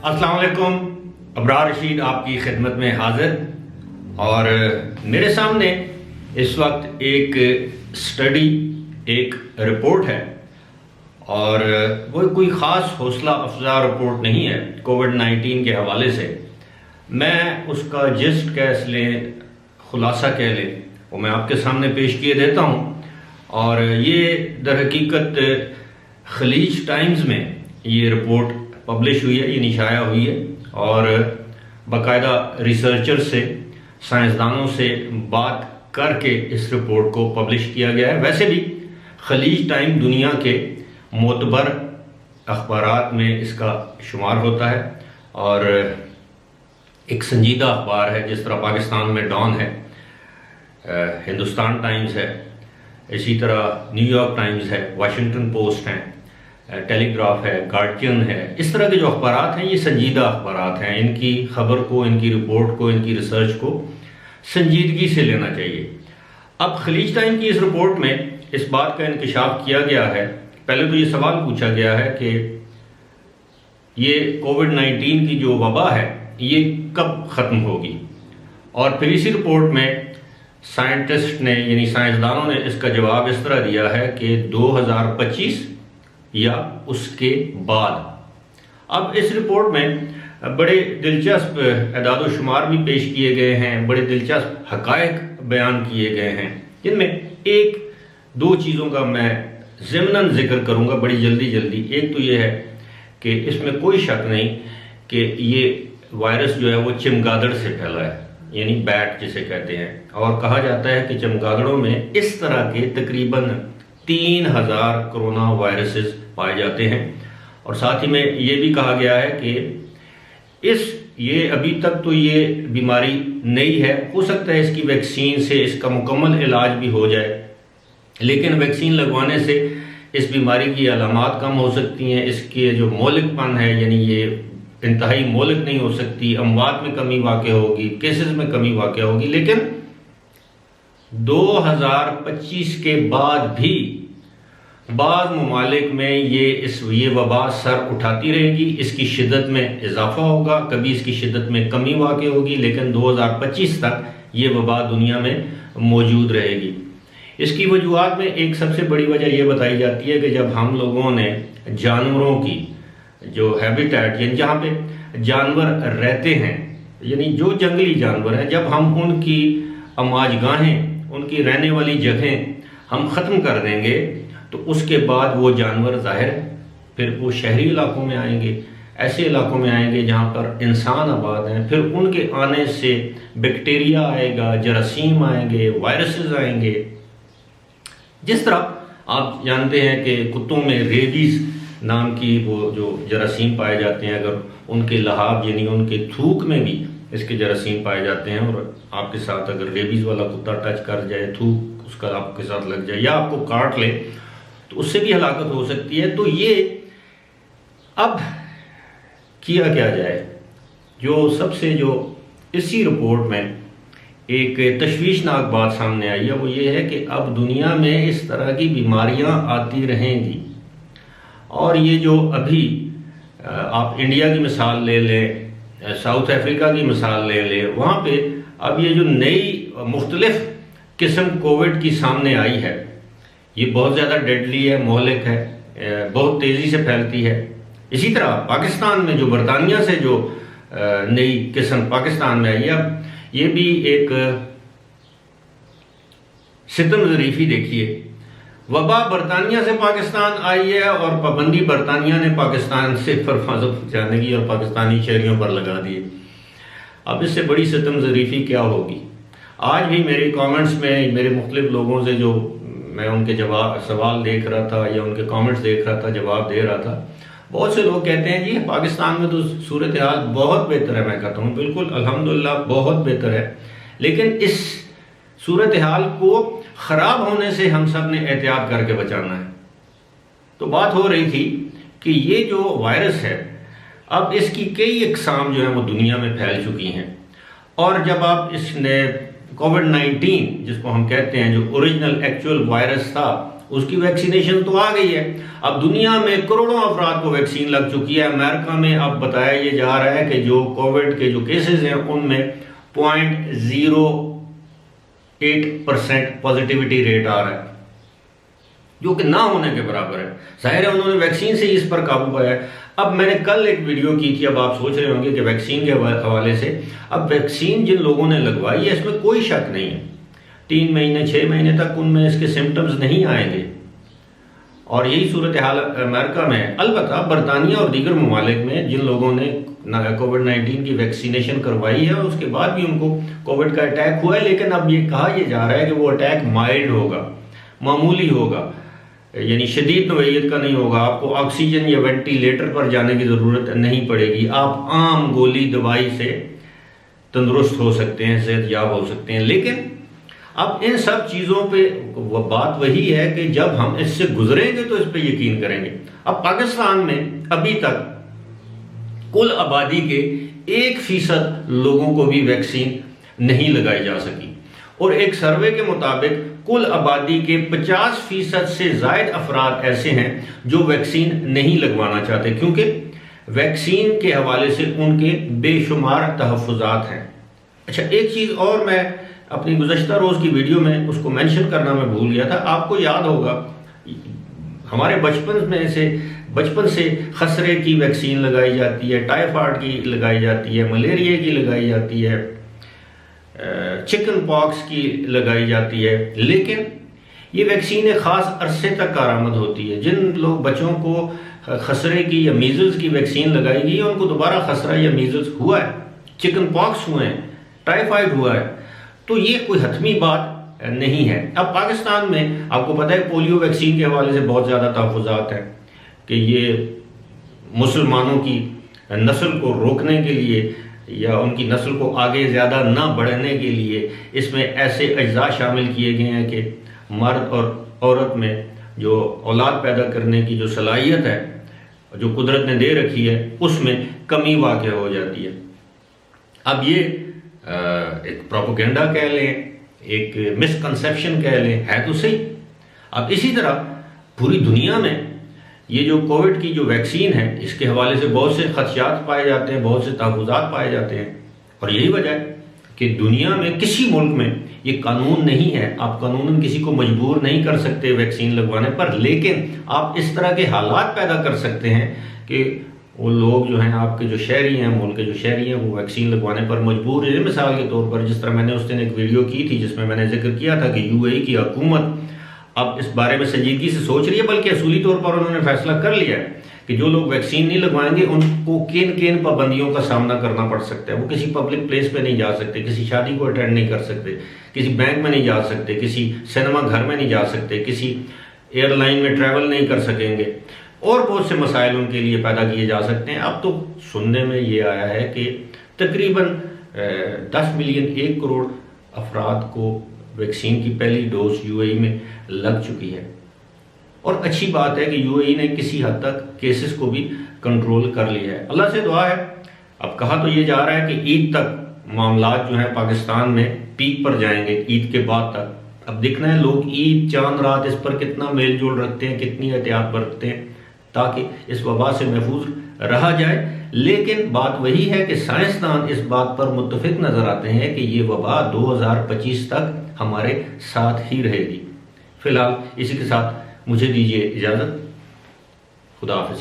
अस्सलाम वालेकुम। अबरार रशीद आपकी खिदमत में हाजिर। और मेरे सामने इस वक्त एक स्टडी, एक रिपोर्ट है और वो कोई ख़ास हौसला अफजा रिपोर्ट नहीं है कोविड-19 के हवाले से। मैं उसका जिस्ट कह लें, खुलासा कह लें, वो मैं आपके सामने पेश किए देता हूँ। और ये दर हकीकत खलीज टाइम्स में ये रिपोर्ट पब्लिश हुई है, ये निशाया हुई है और बाकायदा रिसर्चर से, साइंसदानों से बात करके इस रिपोर्ट को पब्लिश किया गया है। वैसे भी खलीज टाइम दुनिया के मोतबर अखबारात में इसका शुमार होता है और एक संजीदा अखबार है। जिस तरह पाकिस्तान में डॉन है, हिंदुस्तान टाइम्स है, इसी तरह न्यूयॉर्क टाइम्स है, वाशिंगटन पोस्ट है, टेलीग्राफ है, गार्जियन है। इस तरह के जो अखबारात हैं ये संजीदा अखबारात हैं। इनकी खबर को, इनकी रिपोर्ट को, इनकी रिसर्च को संजीदगी से लेना चाहिए। अब खलीज टाइम की इस रिपोर्ट में इस बात का इंकशाफ किया गया है। पहले तो ये सवाल पूछा गया है कि ये कोविड-19 की जो वबा है ये कब ख़त्म होगी, और फिर इसी रिपोर्ट में साइंटिस्ट ने, यानी साइंसदानों ने इसका जवाब इस तरह दिया है कि 2025 या उसके बाद। अब इस रिपोर्ट में बड़े दिलचस्प एदाद शुमार भी पेश किए गए हैं, बड़े दिलचस्प हकायक बयान किए गए हैं। जिनमें एक दो चीज़ों का मैं ज़िम्नन जिक्र करूँगा बड़ी जल्दी। एक तो ये है कि इसमें कोई शक नहीं कि ये वायरस जो है वो चमगादड़ से फैला है, यानी बैट जिसे कहते हैं। और कहा जाता है कि चमगादड़ों में इस तरह के तकरीबन 3000 कोरोना वायरसेस पाए जाते हैं। और साथ ही में ये भी कहा गया है कि ये अभी तक तो ये बीमारी नई है, हो सकता है इसकी वैक्सीन से इसका मुकम्मल इलाज भी हो जाए, लेकिन वैक्सीन लगवाने से इस बीमारी की अलामात कम हो सकती हैं। इसके जो मौलिकपन है, यानी ये इंतहाई मौलिक नहीं हो सकती, अमवात में कमी वाक़ होगी, केसेस में कमी वाक़ होगी। लेकिन 2025 के बाद भी बाज़ ममालिक में ये वबा सर उठाती रहेगी, इसकी शिद्दत में इजाफा होगा, कभी इसकी शिद्दत में कमी वाक़ होगी, लेकिन 2025 तक ये वबा दुनिया में मौजूद रहेगी। इसकी वजूहात में एक सबसे बड़ी वजह यह बताई जाती है कि जब हम लोगों ने जानवरों की जो हैबिटेट, यानी जहाँ पे जानवर रहते हैं, यानी जो जंगली जानवर हैं, जब हम उनकी अमाजगाहें, उनकी रहने वाली जगहें हम ख़त्म कर देंगे तो उसके बाद वो जानवर ज़ाहिर फिर वो शहरी इलाकों में आएंगे, ऐसे इलाकों में आएंगे जहाँ पर इंसान आबाद हैं। फिर उनके आने से बैक्टीरिया आएगा, जरासीम आएंगे, वायरसेस आएंगे। जिस तरह आप जानते हैं कि कुत्तों में रेबीज़ नाम की वो जो जरासीम पाए जाते हैं, अगर उनके लहाब यानी उनके थूक में भी इसके जरासीम पाए जाते हैं और आपके साथ अगर रेबीज़ वाला कुत्ता टच कर जाए, थूक उसका आपके साथ लग जाए या आपको काट ले तो उससे भी हलाकत हो सकती है। तो ये अब किया क्या जाए? जो इसी रिपोर्ट में एक तशवीशनाक बात सामने आई है वो ये है कि अब दुनिया में इस तरह की बीमारियां आती रहेंगी। और ये जो अभी आप इंडिया की मिसाल ले लें, साउथ अफ्रीका की मिसाल ले लें, वहाँ पे अब ये जो नई मुख्तलिफ किस्म कोविड की सामने आई है, ये बहुत ज़्यादा डेडली है, मौलिक है, बहुत तेज़ी से फैलती है। इसी तरह पाकिस्तान में जो बरतानिया से जो नई किस्म पाकिस्तान में आई है, अब ये भी एक सितम ज़रीफ़ी देखिए। वबा बरतानिया से पाकिस्तान आई है और पाबंदी बरतानिया ने पाकिस्तान से परवाज़ों पहुँचाने की और पाकिस्तानी शहरियों पर लगा दी। अब इससे बड़ी सितम ज़रीफ़ी क्या होगी? आज भी मेरे कमेंट्स में मेरे मुख्तलिफ लोगों से जो मैं उनके सवाल देख रहा था या उनके कमेंट्स देख रहा था, जवाब दे रहा था, बहुत से लोग कहते हैं जी पाकिस्तान में तो सूरत हाल बहुत बेहतर है। मैं कहता हूँ बिल्कुल अल्हम्दुलिल्लाह बहुत बेहतर है, लेकिन इस सूरत हाल को ख़राब होने से हम सब ने एहतियात करके बचाना है। तो बात हो रही थी कि ये जो वायरस है अब इसकी कई इकसाम जो है वो दुनिया में फैल चुकी हैं। और जब आप इसने कोविड-19 जिसको हम कहते हैं, जो ओरिजिनल एक्चुअल वायरस था, उसकी वैक्सीनेशन तो आ गई है। अब दुनिया में करोड़ों अफराद को वैक्सीन लग चुकी है। अमेरिका में अब बताया ये जा रहा है कि जो कोविड के जो केसेस हैं उनमें 0.08% पॉजिटिविटी रेट आ रहा है, जो कि ना होने के बराबर है। जाहिर है उन्होंने वैक्सीन से इस पर काबू पाया है। अब मैंने कल एक वीडियो की थी, अब आप सोच रहे होंगे कि वैक्सीन के हवाले से, अब वैक्सीन जिन लोगों ने लगवाई है इसमें कोई शक नहीं है 3 महीने 6 महीने तक उनमें इसके सिम्टम्स नहीं आएंगे, और यही सूरत हाल अमेरिका में है। अलबत्ता बरतानिया और दीगर ममालिक में जिन लोगों ने कोविड-19 की वैक्सीनेशन करवाई है उसके बाद भी उनको कोविड का अटैक हुआ है, लेकिन अब ये कहा यह जा रहा है कि वो अटैक माइल्ड होगा, मामूली होगा, यानी शदीद नौइयत का नहीं होगा। आपको ऑक्सीजन या वेंटिलेटर पर जाने की ज़रूरत नहीं पड़ेगी। आप आम गोली दवाई से तंदुरुस्त हो सकते हैं, सेहतयाब हो सकते हैं। लेकिन अब इन सब चीज़ों पे बात वही है कि जब हम इससे गुजरेंगे तो इस पे यकीन करेंगे। अब पाकिस्तान में अभी तक कुल आबादी के 1% लोगों को भी वैक्सीन नहीं लगाई जा सकी, और एक सर्वे के मुताबिक कुल आबादी के 50% से ज़ायद अफराद ऐसे हैं जो वैक्सीन नहीं लगवाना चाहते, क्योंकि वैक्सीन के हवाले से उनके बेशुमार तहफ़्फ़ुज़ात हैं। अच्छा, एक चीज़ और मैं अपनी गुज़श्ता रोज़ की वीडियो में उसको मेंशन करना मैं भूल गया था। आपको याद होगा हमारे बचपन से खसरे की वैक्सीन लगाई जाती है, टाइफाइड की लगाई जाती है, मलेरिया की लगाई जाती है, चिकन पॉक्स की लगाई जाती है, लेकिन ये वैक्सीन एक ख़ास अरसे तक कारामद होती है। जिन लोग बच्चों को खसरे की या मीज़ल्स की वैक्सीन लगाई गई है उनको दोबारा खसरा या मीज़ल्स हुआ है, चिकन पॉक्स हुए हैं, टाइफाइड हुआ है, तो ये कोई हतमी बात नहीं है। अब पाकिस्तान में आपको पता है पोलियो वैक्सीन के हवाले से बहुत ज़्यादा तहफ़्फ़ुज़ात हैं कि ये मुसलमानों की नस्ल को रोकने के लिए या उनकी नस्ल को आगे ज़्यादा ना बढ़ने के लिए इसमें ऐसे अज्जा शामिल किए गए हैं कि मर्द और औरत में जो औलाद पैदा करने की जो सलाहियत है जो कुदरत ने दे रखी है उसमें कमी वाक़ हो जाती है। अब ये एक प्रोपेगेंडा कह लें, एक मिसकंसेप्शन कह लें, है तो सही। अब इसी तरह पूरी दुनिया में ये जो कोविड की जो वैक्सीन है इसके हवाले से बहुत से खदशात पाए जाते हैं, बहुत से तहफ़्फ़ुज़ात पाए जाते हैं, और यही वजह है कि दुनिया में किसी मुल्क में ये कानून नहीं है। आप कानूनन किसी को मजबूर नहीं कर सकते वैक्सीन लगवाने पर, लेकिन आप इस तरह के हालात पैदा कर सकते हैं कि वो लोग जो हैं आपके जो शहरी हैं, मुल्क के जो शहरी हैं, वो वैक्सीन लगवाने पर मजबूर है। मिसाल के तौर पर जिस तरह मैंने उस दिन एक वीडियो की थी जिसमें मैंने जिक्र किया था कि यूएई की हुकूमत अब इस बारे में संजीदगी से सोच रही है, बल्कि असूली तौर पर उन्होंने फैसला कर लिया है कि जो लोग वैक्सीन नहीं लगवाएंगे उनको किन किन पाबंदियों का सामना करना पड़ सकता है। वो किसी पब्लिक प्लेस पे नहीं जा सकते, किसी शादी को अटेंड नहीं कर सकते, किसी बैंक में नहीं जा सकते, किसी सिनेमा घर में नहीं जा सकते, किसी एयरलाइन में ट्रैवल नहीं कर सकेंगे, और बहुत से मसाइल उनके लिए पैदा किए जा सकते हैं। अब तो सुनने में ये आया है कि तकरीबन 10 मिलियन 1 करोड़ अफराद को वैक्सीन की पहली डोज यूएई में लग चुकी है, और अच्छी बात है कि यूएई ने किसी हद तक केसेस को भी कंट्रोल कर लिया है। अल्लाह से दुआ है। अब कहा तो ये जा रहा है कि ईद तक मामलात जो है पाकिस्तान में पीक पर जाएंगे, ईद के बाद तक। अब देखना है लोग ईद चांद रात इस पर कितना मेल जोल रखते हैं, कितनी एहतियात बरतते हैं ताकि इस वबा से महफूज रहा जाए। लेकिन बात वही है कि साइंसदान इस बात पर मुत्तफिक नजर आते हैं कि ये वबा 2025 तक हमारे साथ ही रहेगी। फिलहाल इसी के साथ मुझे दीजिए इजाज़त। खुदा हाफिज़।